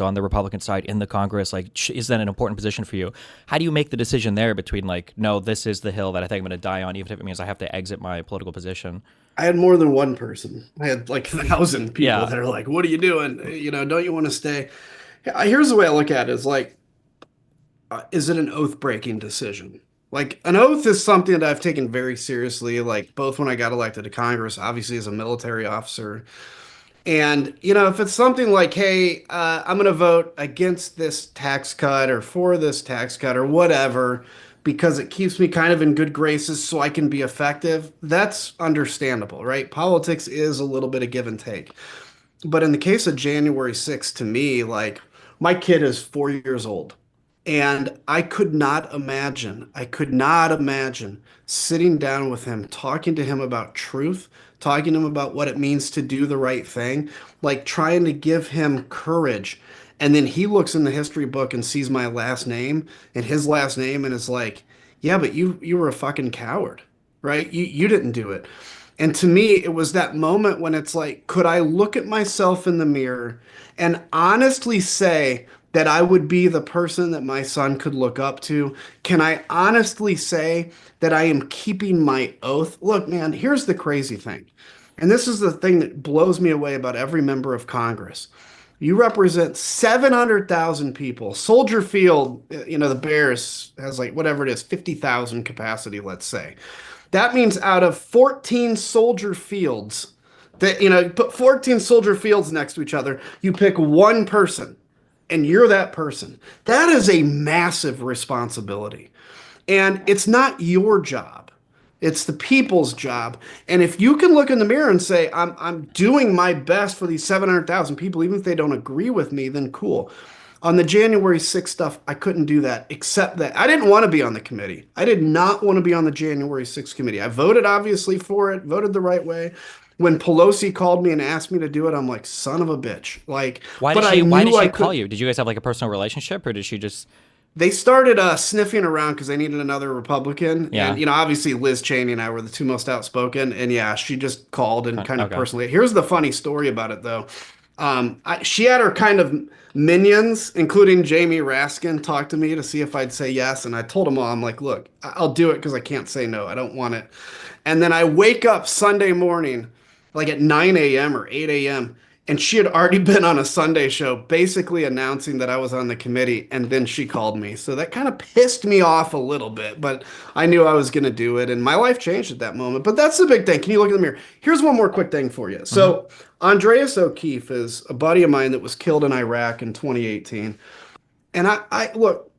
on the Republican side in the Congress. Like, is that an important position for you? How do you make the decision there between like, no, this is the hill that I think I'm going to die on, even if it means I have to exit my political position? I had more than one person. I had like 1,000 people Yeah. that are like, "What are you doing? Don't you want to stay?" Here's the way I look at it: is like, is it an oath-breaking decision? Like an oath is something that I've taken very seriously. Like both when I got elected to Congress, obviously as a military officer, and if it's something like, "Hey, I'm going to vote against this tax cut or for this tax cut or whatever," because it keeps me kind of in good graces so I can be effective, that's understandable, right? Politics is a little bit of give and take. But in the case of January 6th, to me, like my kid is 4 years old. And I could not imagine sitting down with him, talking to him about truth, talking to him about what it means to do the right thing, like trying to give him courage. And then he looks in the history book and sees my last name and his last name and is like, yeah, but you were a fucking coward, right? You didn't do it. And to me, it was that moment when it's like, could I look at myself in the mirror and honestly say that I would be the person that my son could look up to? Can I honestly say that I am keeping my oath? Look, man, here's the crazy thing. And this is the thing that blows me away about every member of Congress. You represent 700,000 people. Soldier Field, the Bears has like whatever it is, 50,000 capacity, let's say. That means out of 14 soldier fields, that put 14 soldier fields next to each other, you pick one person and you're that person. That is a massive responsibility. And it's not your job. It's the people's job. And if you can look in the mirror and say, I'm doing my best for these 700,000 people, even if they don't agree with me, then cool. On the January 6th stuff, I couldn't do that, except that I didn't want to be on the committee. I did not want to be on the January 6th committee. I voted obviously for it, voted the right way. When Pelosi called me and asked me to do it, I'm like, son of a bitch. Like, Why did but I she? Why did knew she I call could. you? Did you guys have like a personal relationship, or did she just? They started sniffing around because they needed another Republican. And, Yeah. obviously Liz Cheney and I were the two most outspoken. And yeah, she just called and kind of Okay. personally. Here's the funny story about it, though. She had her kind of minions, including Jamie Raskin, talk to me to see if I'd say yes. And I told them all, I'm like, look, I'll do it because I can't say no. I don't want it. And then I wake up Sunday morning, like at 9 a.m. or 8 a.m., and she had already been on a Sunday show basically announcing that I was on the committee, and then she called me. So that kind of pissed me off a little bit, but I knew I was going to do it, and my life changed at that moment. But that's the big thing. Can you look in the mirror? Here's one more quick thing for you. Hmm. So Andreas O'Keefe is a buddy of mine that was killed in Iraq in 2018. And I look,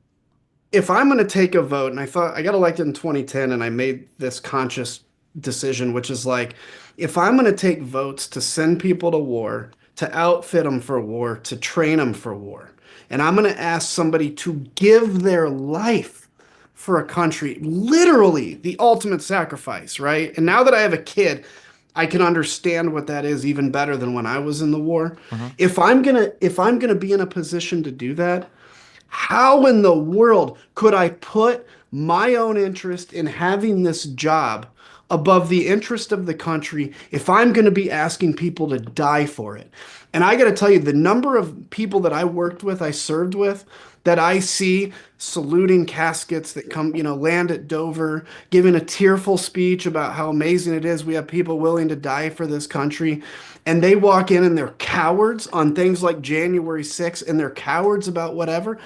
if I'm going to take a vote, and I thought I got elected in 2010, and I made this conscious decision, which is like, if I'm going to take votes to send people to war, to outfit them for war, to train them for war, and I'm going to ask somebody to give their life for a country, literally the ultimate sacrifice, right? And now that I have a kid, I can understand what that is even better than when I was in the war. Hmm. If I'm gonna be in a position to do that, how in the world could I put my own interest in having this job above the interest of the country if I'm going to be asking people to die for it? And I got to tell you, the number of people that I worked with, I served with, that I see saluting caskets that come, land at Dover, giving a tearful speech about how amazing it is we have people willing to die for this country. And they walk in and they're cowards on things like January 6th, and they're cowards about whatever.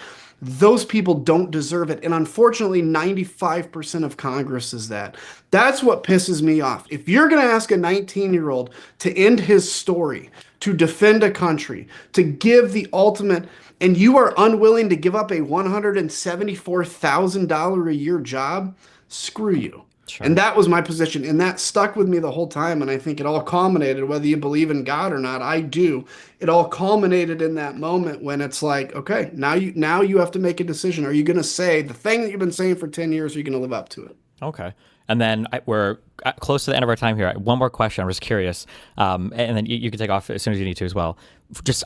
Those people don't deserve it. And unfortunately, 95% of Congress is that. That's what pisses me off. If you're going to ask a 19-year-old to end his story, to defend a country, to give the ultimate, and you are unwilling to give up a $174,000 a year job, screw you. And Sure. that was my position. And that stuck with me the whole time. And I think it all culminated, whether you believe in God or not, I do. It all culminated in that moment when it's like, okay, now you have to make a decision. Are you going to say the thing that you've been saying for 10 years, or are you going to live up to it? Okay. And then we're close to the end of our time here. One more question. I'm just curious. And then you can take off as soon as you need to as well.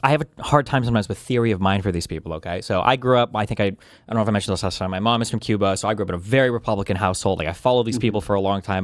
I have a hard time sometimes with theory of mind for these people, okay? So I grew up, I don't know if I mentioned this last time, my mom is from Cuba, so I grew up in a very Republican household. Like I followed these people for a long time.